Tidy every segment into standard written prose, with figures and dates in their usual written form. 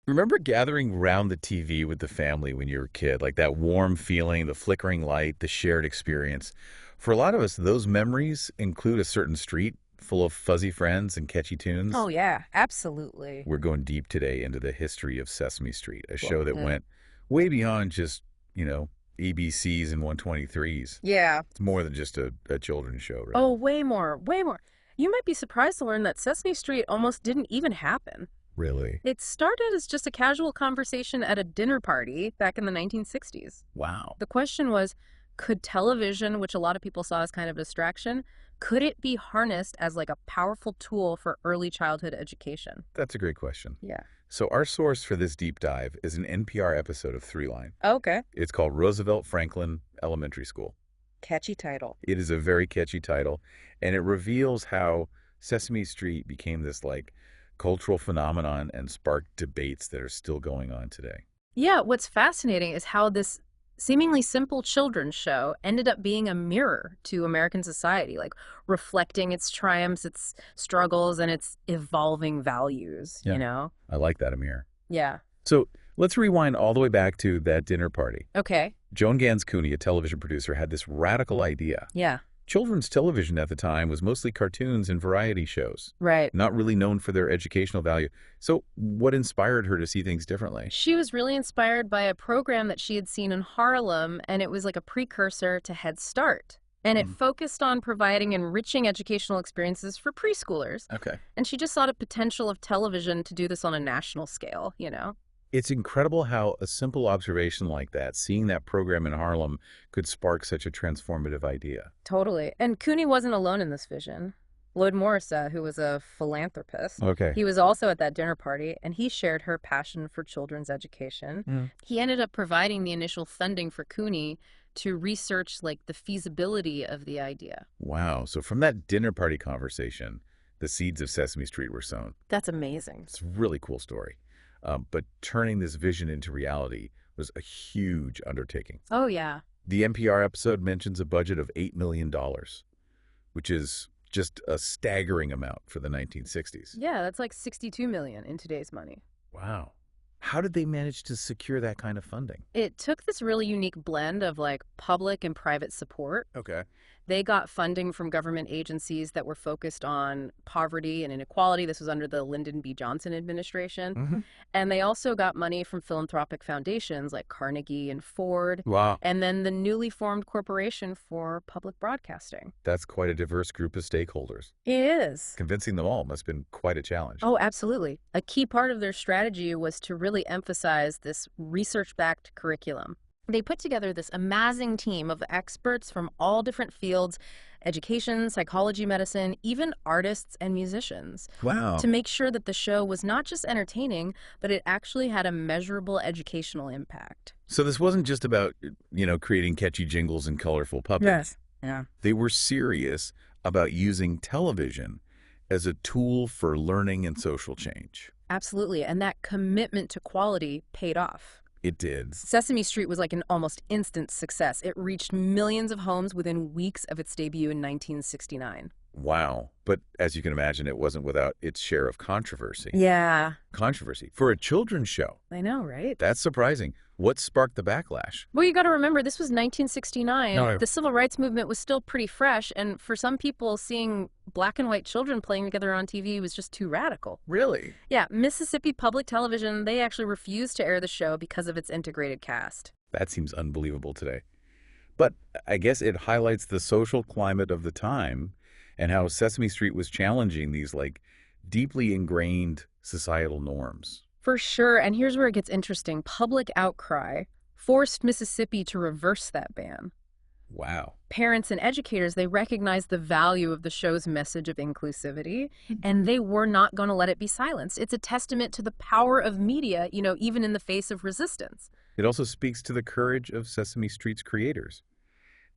Remember gathering round the TV with the family when you were a kid, like that warm feeling, the flickering light, the shared experience? For a lot of us, those memories include a certain street full of fuzzy friends and catchy tunes. Oh, yeah, absolutely. We're going deep today into the history of Sesame Street, a Well, show that mm. went way beyond just, you know, ABCs and 123s. Yeah. It's more than just a children's show, Oh, really. way more, way more. You might be surprised to learn that Sesame Street almost didn't even happen. Really? It started as just a casual conversation at a dinner party back in the 1960s. Wow. The question was, could television, which a lot of people saw as kind of a distraction, could it be harnessed as like a powerful tool for early childhood education? That's a great question. Yeah. So our source for this deep dive is an NPR episode of Three Line. Okay. It's called Roosevelt Franklin Elementary School. Catchy title. It is a very catchy title, and it reveals how Sesame Street became this like cultural phenomenon and sparked debates that are still going on today. Yeah, what's fascinating is how this seemingly simple children's show ended up being a mirror to American society, like reflecting its triumphs, its struggles, and its evolving values, Yeah, I like that, Amir. Yeah. So let's rewind all the way back to that dinner party. Okay. Joan Gans Cooney, a television producer, had this radical idea. Yeah. Children's television at the time was mostly cartoons and variety shows, Right. not really known for their educational value. So what inspired her to see things differently? She was really inspired by a program that she had seen in Harlem, and it was like a precursor to Head Start. And it Mm. focused on providing enriching educational experiences for preschoolers. Okay. And she just saw the potential of television to do this on a national scale, you know? It's incredible how a simple observation like that, seeing that program in Harlem, could spark such a transformative idea. Totally. And Cooney wasn't alone in this vision. Lloyd Morris, who was a philanthropist, Okay. he was also at that dinner party, and he shared her passion for children's education. Mm. He ended up providing the initial funding for Cooney to research like the feasibility of the idea. Wow. So from that dinner party conversation, the seeds of Sesame Street were sown. That's amazing. It's a really cool story. But turning this vision into reality was a huge undertaking. Oh, yeah. The NPR episode mentions a budget of $8 million, which is just a staggering amount for the 1960s. Yeah, that's like 62 million in today's money. Wow. How did they manage to secure that kind of funding? It took this really unique blend of like public and private support. Okay. They got funding from government agencies that were focused on poverty and inequality. This was under the Lyndon B. Johnson administration. Hmm. And they also got money from philanthropic foundations like Carnegie and Ford, Wow. and then the newly formed Corporation for Public Broadcasting. That's quite a diverse group of stakeholders. It is. Convincing them all must have been quite a challenge. Oh, absolutely. A key part of their strategy was to really emphasize this research-backed curriculum. They put together this amazing team of experts from all different fields, education, psychology, medicine, even artists and musicians, Wow. to make sure that the show was not just entertaining, but it actually had a measurable educational impact. So this wasn't just about, creating catchy jingles and colorful puppets. Yeah. They were serious about using television as a tool for learning and social change. Absolutely. And that commitment to quality paid off. It did. Sesame Street was like an almost instant success. It reached millions of homes within weeks of its debut in 1969. Wow. But as you can imagine, it wasn't without its share of controversy. Yeah, Controversy for a children's show. I know, right? That's surprising. What sparked the backlash? Well, you got to remember, this was 1969. No. The civil rights movement was still pretty fresh, and for some people, seeing black and white children playing together on TV was just too radical. Really? Yeah, Mississippi Public Television, they actually refused to air the show because of its integrated cast. That seems unbelievable today. But I guess it highlights the social climate of the time and how Sesame Street was challenging these deeply ingrained societal norms. For sure, and here's where it gets interesting. Public outcry forced Mississippi to reverse that ban. Wow. Parents and educators, they recognized the value of the show's message of inclusivity, and they were not going to let it be silenced. It's a testament to the power of media, even in the face of resistance. It also speaks to the courage of Sesame Street's creators.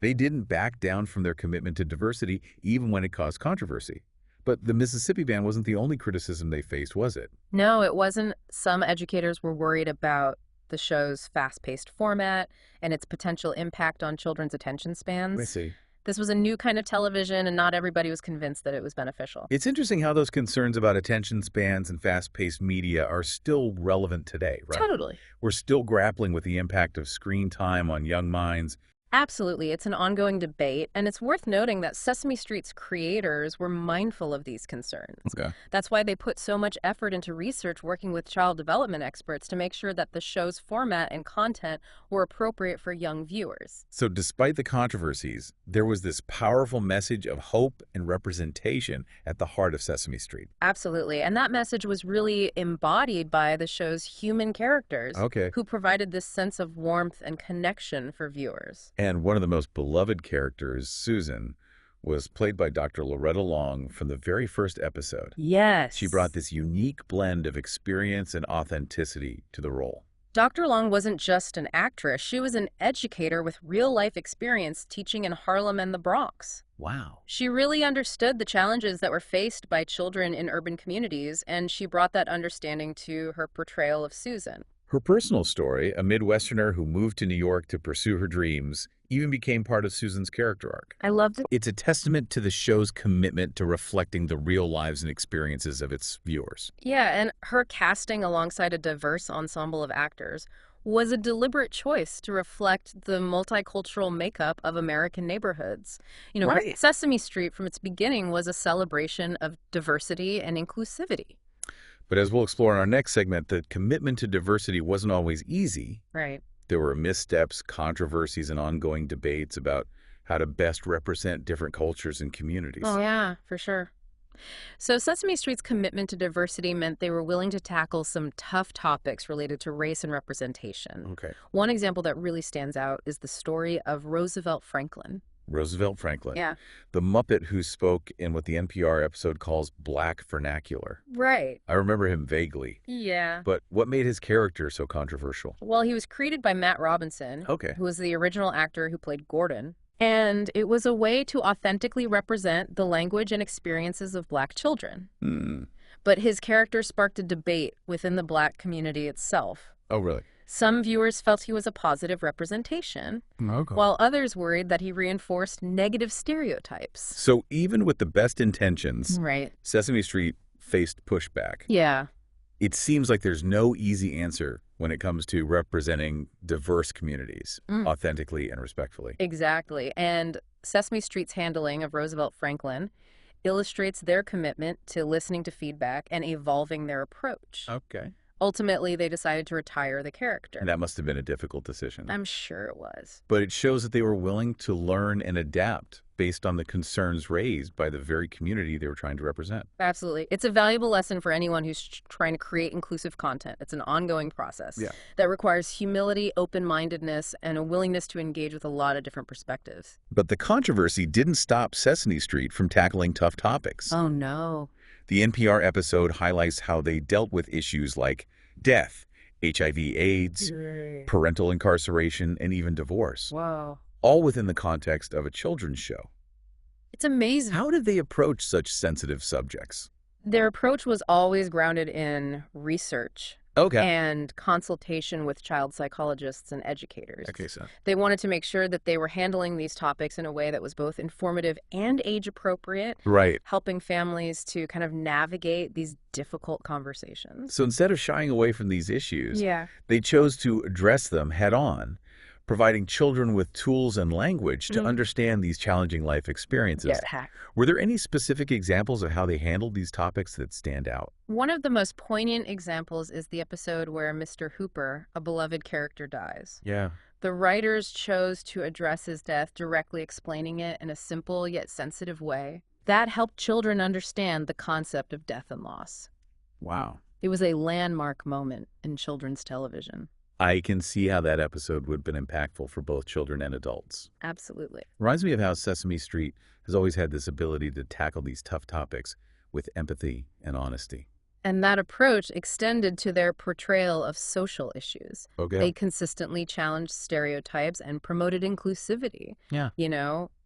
They didn't back down from their commitment to diversity even when it caused controversy. But the Mississippi ban wasn't the only criticism they faced, was it? No, it wasn't. Some educators were worried about the show's fast-paced format and its potential impact on children's attention I spans. see. This was a new kind of television, and not everybody was convinced that it was beneficial. It's interesting how those concerns about attention spans and fast-paced media are still relevant today, right? Totally. We're still grappling with the impact of screen time on young minds. Absolutely. It's an ongoing debate, and it's worth noting that Sesame Street's creators were mindful of these concerns. Okay. That's why they put so much effort into research working with child development experts to make sure that the show's format and content were appropriate for young viewers. So despite the controversies, there was this powerful message of hope and representation at the heart of Sesame Street. Absolutely. And that message was really embodied by the show's human characters, Okay. who provided this sense of warmth and connection for viewers. And one of the most beloved characters, Susan, was played by Dr. Loretta Long from the very first episode. Yes. She brought this unique blend of experience and authenticity to the role. Dr. Long wasn't just an actress. She was an educator with real-life experience teaching in Harlem and the Bronx. Wow. She really understood the challenges that were faced by children in urban communities, and she brought that understanding to her portrayal of Susan. Her personal story, a Midwesterner who moved to New York to pursue her dreams, even became part of Susan's character arc. I loved it. It's a testament to the show's commitment to reflecting the real lives and experiences of its viewers. Yeah, and her casting alongside a diverse ensemble of actors was a deliberate choice to reflect the multicultural makeup of American neighborhoods. Right. Sesame Street from its beginning was a celebration of diversity and inclusivity. But as we'll explore in our next segment, the commitment to diversity wasn't always easy. Right. There were missteps, controversies, and ongoing debates about how to best represent different cultures and communities. Oh, yeah, for sure. So Sesame Street's commitment to diversity meant they were willing to tackle some tough topics related to race and representation. Okay. One example that really stands out is the story of Roosevelt Franklin. Roosevelt Franklin. Yeah. The Muppet who spoke in what the NPR episode calls Black vernacular. Right. I remember him vaguely. Yeah. But what made his character so controversial? Well, he was created by Matt Robinson, Okay. who was the original actor who played Gordon. And it was a way to authentically represent the language and experiences of Black children. Hmm. But his character sparked a debate within the Black community itself. Oh, really? Some viewers felt he was a positive representation, Okay. while others worried that he reinforced negative stereotypes. So even with the best intentions, Right. Sesame Street faced pushback. Yeah. It seems like there's no easy answer when it comes to representing diverse communities authentically and respectfully. Exactly. And Sesame Street's handling of Roosevelt Franklin illustrates their commitment to listening to feedback and evolving their approach. Okay. Ultimately, they decided to retire the character. And that must have been a difficult decision. I'm sure it was. But it shows that they were willing to learn and adapt based on the concerns raised by the very community they were trying to represent. Absolutely. It's a valuable lesson for anyone who's trying to create inclusive content. It's an ongoing process that requires humility, open-mindedness, and a willingness to engage with a lot of different perspectives. But the controversy didn't stop Sesame Street from tackling tough topics. Oh, no. The NPR episode highlights how they dealt with issues like death, HIV/AIDS, parental incarceration, and even divorce, Wow. all within the context of a children's show. It's amazing. How did they approach such sensitive subjects? Their approach was always grounded in research Okay. and consultation with child psychologists and educators. Okay, so. They wanted to make sure that they were handling these topics in a way that was both informative and age-appropriate, Right. helping families to kind of navigate these difficult conversations. So instead of shying away from these issues, Yeah. they chose to address them head on, providing children with tools and language to understand these challenging life experiences. Were there any specific examples of how they handled these topics that stand out? One of the most poignant examples is the episode where Mr. Hooper, a beloved character, dies. Yeah. The writers chose to address his death, directly explaining it in a simple yet sensitive way. That helped children understand the concept of death and loss. Wow. It was a landmark moment in children's television. I can see how that episode would have been impactful for both children and adults. Absolutely. Reminds me of how Sesame Street has always had this ability to tackle these tough topics with empathy and honesty. And that approach extended to their portrayal of social issues. Okay. They consistently challenged stereotypes and promoted inclusivity. Yeah.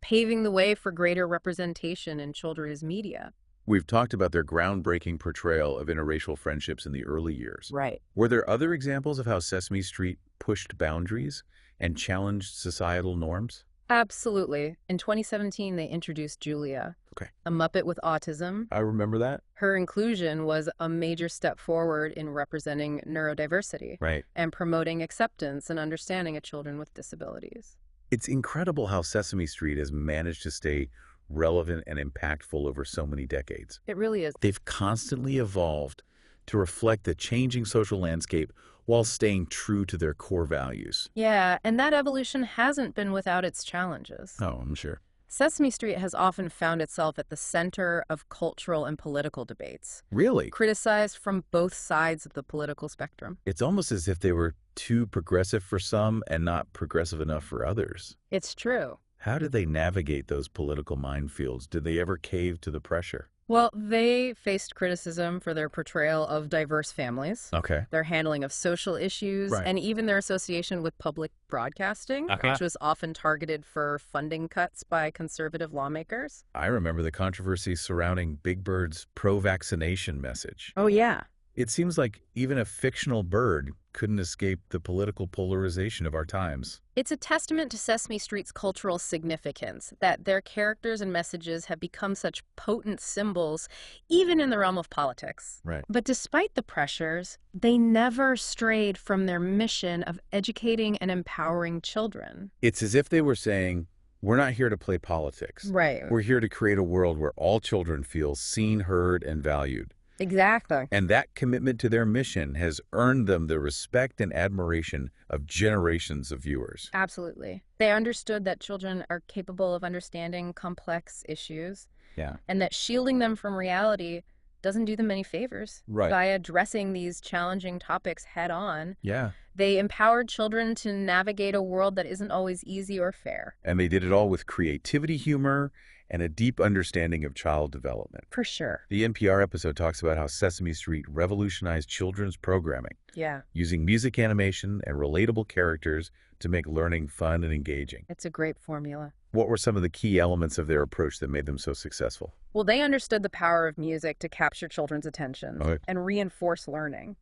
Paving the way for greater representation in children's media. We've talked about their groundbreaking portrayal of interracial friendships in the early years. Right. Were there other examples of how Sesame Street pushed boundaries and challenged societal norms? Absolutely. In 2017, they introduced Julia, Okay. a Muppet with autism. I remember that. Her inclusion was a major step forward in representing neurodiversity Right. and promoting acceptance and understanding of children with disabilities. It's incredible how Sesame Street has managed to stay relevant and impactful over so many decades. It really is. They've constantly evolved to reflect the changing social landscape while staying true to their core values. Yeah, and that evolution hasn't been without its challenges. Oh, I'm sure. Sesame Street has often found itself at the center of cultural and political debates, Really? criticized from both sides of the political spectrum. It's almost as if they were too progressive for some and not progressive enough for others. It's true. How did they navigate those political minefields? Did they ever cave to the pressure? Well, they faced criticism for their portrayal of diverse families, Okay. their handling of social issues, Right. and even their association with public broadcasting, which was often targeted for funding cuts by conservative lawmakers. I remember the controversy surrounding Big Bird's pro-vaccination message. Oh, yeah. It seems like even a fictional bird couldn't escape the political polarization of our times. It's a testament to Sesame Street's cultural significance that their characters and messages have become such potent symbols, even in the realm of politics. Right. But despite the pressures, they never strayed from their mission of educating and empowering children. It's as if they were saying, we're not here to play politics. Right. We're here to create a world where all children feel seen, heard, and valued. Exactly. And that commitment to their mission has earned them the respect and admiration of generations of viewers. Absolutely. They understood that children are capable of understanding complex issues Yeah. and that shielding them from reality doesn't do them any favors. Right. By addressing these challenging topics head on, Yeah. they empowered children to navigate a world that isn't always easy or fair. And they did it all with creativity, humor, and a deep understanding of child development. For sure. The NPR episode talks about how Sesame Street revolutionized children's programming, Yeah. using music animation and relatable characters to make learning fun and engaging. It's a great formula. What were some of the key elements of their approach that made them so successful? Well, they understood the power of music to capture children's attention Okay. and reinforce learning.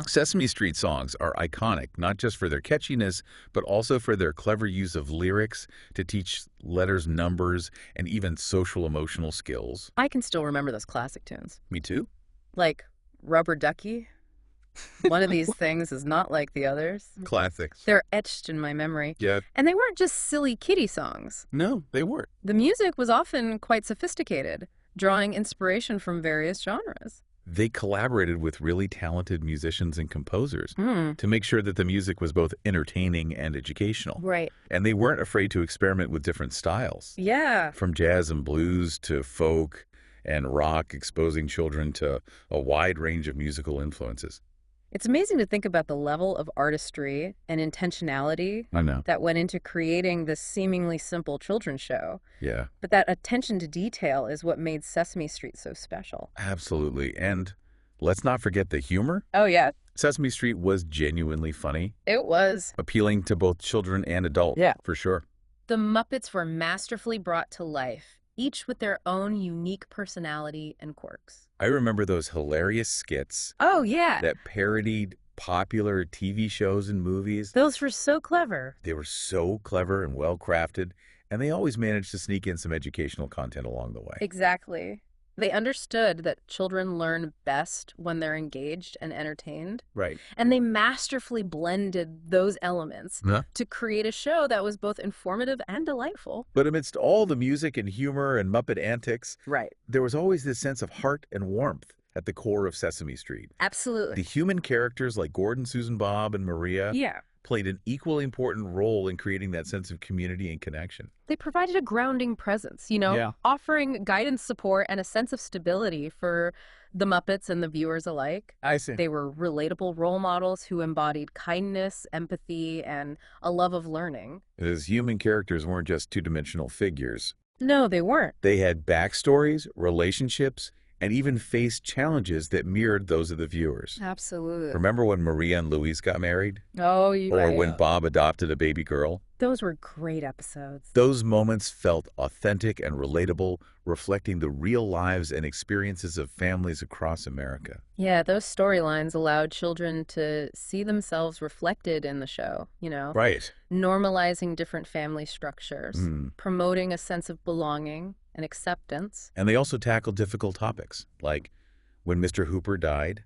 Sesame Street songs are iconic, not just for their catchiness, but also for their clever use of lyrics to teach letters, numbers, and even social emotional skills. I can still remember those classic tunes. Me too. Like Rubber Ducky. One of these things is not like the others. Classics. They're etched in my memory. Yeah. And they weren't just silly kiddie songs. No, they weren't. The music was often quite sophisticated, drawing inspiration from various genres. They collaborated with really talented musicians and composers Mm. to make sure that the music was both entertaining and educational. Right. And they weren't afraid to experiment with different styles, Yeah. from jazz and blues to folk and rock, exposing children to a wide range of musical influences. It's amazing to think about the level of artistry and intentionality I know. that went into creating this seemingly simple children's show. Yeah, But that attention to detail is what made Sesame Street so special. absolutely. And let's not forget the humor. Oh, yeah. Sesame Street was genuinely funny, It was. appealing to both children and adults. Yeah. For sure. The Muppets were masterfully brought to life, each with their own unique personality and quirks. I remember those hilarious skits Oh, yeah. that parodied popular TV shows and movies. Those were so clever. They were so clever and well crafted, and they always managed to sneak in some educational content along the way. Exactly. They understood that children learn best when they're engaged and entertained, Right. and they masterfully blended those elements Huh? to create a show that was both informative and delightful. But amidst all the music and humor and Muppet antics, Right. there was always this sense of heart and warmth at the core of Sesame Street. Absolutely. The human characters like Gordon, Susan, Bob, and Maria Yeah. played an equally important role in creating that sense of community and connection. They provided a grounding presence, Yeah. offering guidance, support, and a sense of stability for the Muppets and the viewers alike. I see. They were relatable role models who embodied kindness, empathy, and a love of learning. As human characters weren't just two-dimensional figures. No, they weren't. They had backstories, relationships, and even faced challenges that mirrored those of the viewers. Absolutely. Remember when Maria and Luis got married? Oh, you Or right. when Bob adopted a baby girl? Those were great episodes. Those moments felt authentic and relatable, reflecting the real lives and experiences of families across America. Yeah, those storylines allowed children to see themselves reflected in the show, Right. normalizing different family structures, Mm. promoting a sense of belonging and acceptance. And they also tackled difficult topics, like when Mr. Hooper died,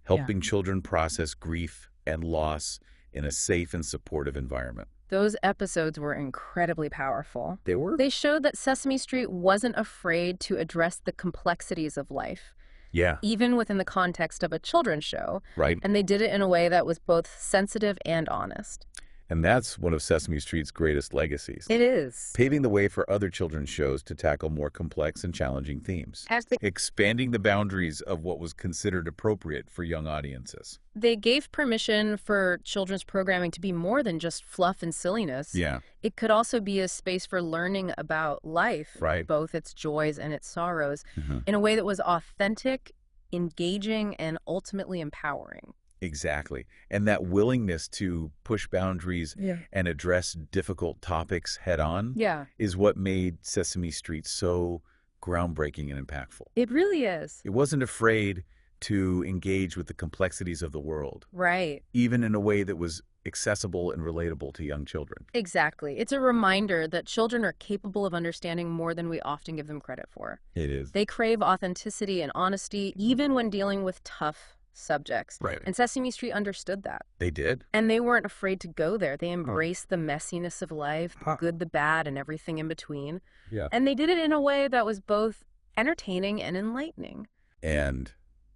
helping children process grief and loss in a safe and supportive environment. Those episodes were incredibly powerful. They were? They showed that Sesame Street wasn't afraid to address the complexities of life, Yeah, even within the context of a children's show, right. and they did it in a way that was both sensitive and honest. And that's one of Sesame Street's greatest legacies, It is. paving the way for other children's shows to tackle more complex and challenging themes, expanding the boundaries of what was considered appropriate for young audiences. They gave permission for children's programming to be more than just fluff and silliness. Yeah, It could also be a space for learning about life, right. both its joys and its sorrows, Mhm. in a way that was authentic, engaging, and ultimately empowering. Exactly. And that willingness to push boundaries Yeah. and address difficult topics head on Yeah, is what made Sesame Street so groundbreaking and impactful. it really is. It wasn't afraid to engage with the complexities of the world, Right. even in a way that was accessible and relatable to young children. Exactly. It's a reminder that children are capable of understanding more than we often give them credit for. It is. They crave authenticity and honesty, even when dealing with tough subjects. Right. And Sesame Street understood that. They did. And they weren't afraid to go there. They embraced the messiness of life, the Huh. good, the bad, and everything in between. Yeah. And they did it in a way that was both entertaining and enlightening. And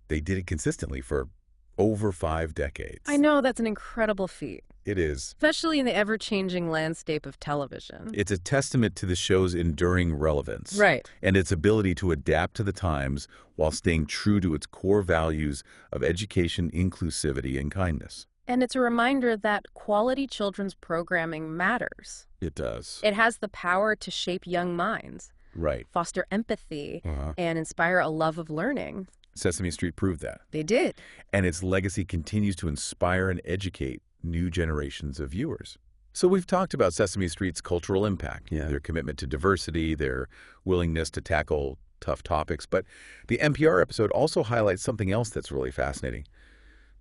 they did it consistently for over 5 decades. I know that's an incredible feat, It is. especially in the ever-changing landscape of television. It's a testament to the show's enduring relevance. Right. And its ability to adapt to the times while staying true to its core values of education, inclusivity, and kindness. And it's a reminder that quality children's programming matters. It does. It has the power to shape young minds, Right. foster empathy, Uh-huh. and inspire a love of learning. Sesame Street proved that. They did. And its legacy continues to inspire and educate new generations of viewers. So we've talked about Sesame Street's cultural impact, their commitment to diversity, their willingness to tackle tough topics. But the NPR episode also highlights something else that's really fascinating: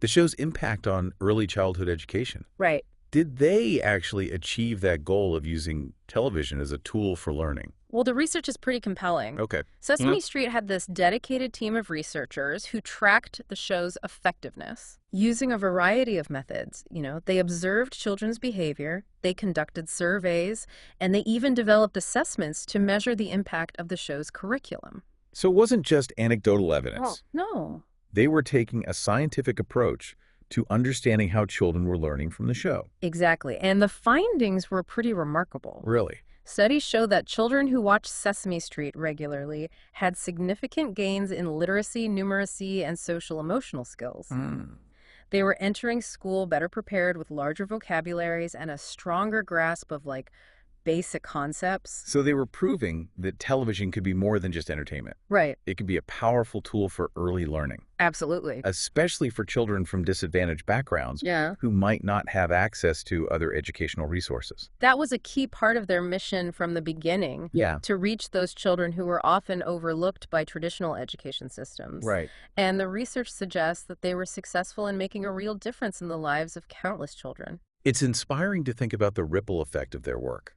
the show's impact on early childhood education. Right. Did they actually achieve that goal of using television as a tool for learning? Well, the research is pretty compelling. Okay. Sesame Street had this dedicated team of researchers who tracked the show's effectiveness using a variety of methods. They observed children's behavior, they conducted surveys, and they even developed assessments to measure the impact of the show's curriculum. So it wasn't just anecdotal evidence. No. They were taking a scientific approach to understanding how children were learning from the show. Exactly. And the findings were pretty remarkable. Really? Studies show that children who watched Sesame Street regularly had significant gains in literacy, numeracy, and social emotional skills. They were entering school better prepared with larger vocabularies and a stronger grasp of basic concepts. So they were proving that television could be more than just entertainment. Right. It could be a powerful tool for early learning, Absolutely. especially for children from disadvantaged backgrounds Yeah. who might not have access to other educational resources. That was a key part of their mission from the beginning, Yeah. to reach those children who were often overlooked by traditional education systems. Right. And the research suggests that they were successful in making a real difference in the lives of countless children. It's inspiring to think about the ripple effect of their work.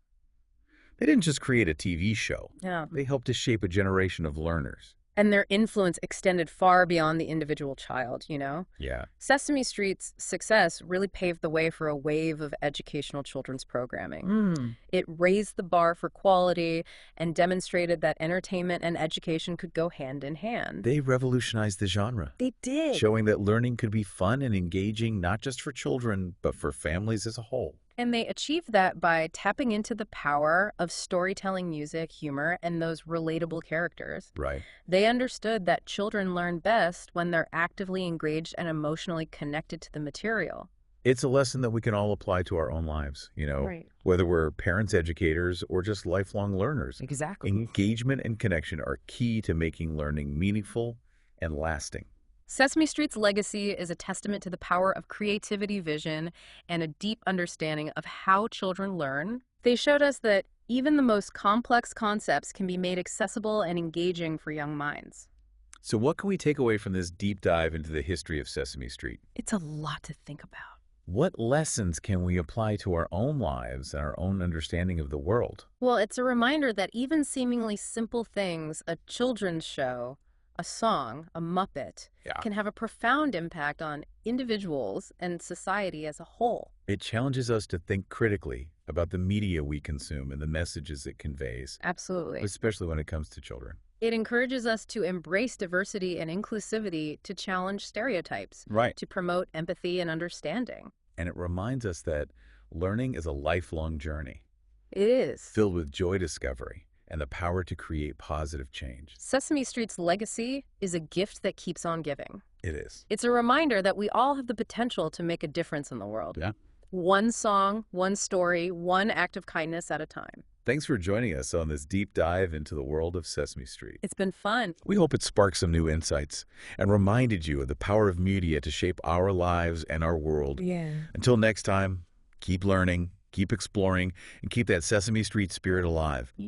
They didn't just create a TV show. Yeah. They helped to shape a generation of learners. And their influence extended far beyond the individual child. Yeah. Sesame Street's success really paved the way for a wave of educational children's programming. It raised the bar for quality and demonstrated that entertainment and education could go hand in hand. They revolutionized the genre, They did. showing that learning could be fun and engaging not just for children, but for families as a whole. And they achieved that by tapping into the power of storytelling, music, humor, and those relatable characters. Right. They understood that children learn best when they're actively engaged and emotionally connected to the material. It's a lesson that we can all apply to our own lives, Right. whether we're parents, educators, or just lifelong learners. Exactly. Engagement and connection are key to making learning meaningful and lasting. Sesame Street's legacy is a testament to the power of creativity, vision, and a deep understanding of how children learn. They showed us that even the most complex concepts can be made accessible and engaging for young minds. So what can we take away from this deep dive into the history of Sesame Street? It's a lot to think about. What lessons can we apply to our own lives and our own understanding of the world? Well, it's a reminder that even seemingly simple things, a children's show, a song, a Muppet, Yeah. can have a profound impact on individuals and society as a whole. It challenges us to think critically about the media we consume and the messages it conveys, Absolutely. especially when it comes to children. It encourages us to embrace diversity and inclusivity, to challenge stereotypes, Right. to promote empathy and understanding. And it reminds us that learning is a lifelong journey It is. filled with joy discovery and the power to create positive change. Sesame Street's legacy is a gift that keeps on giving. It is. It's a reminder that we all have the potential to make a difference in the world. Yeah. One song, one story, one act of kindness at a time. Thanks for joining us on this deep dive into the world of Sesame Street. It's been fun. We hope it sparked some new insights and reminded you of the power of media to shape our lives and our world. Yeah. Until next time, keep learning, keep exploring, and keep that Sesame Street spirit alive.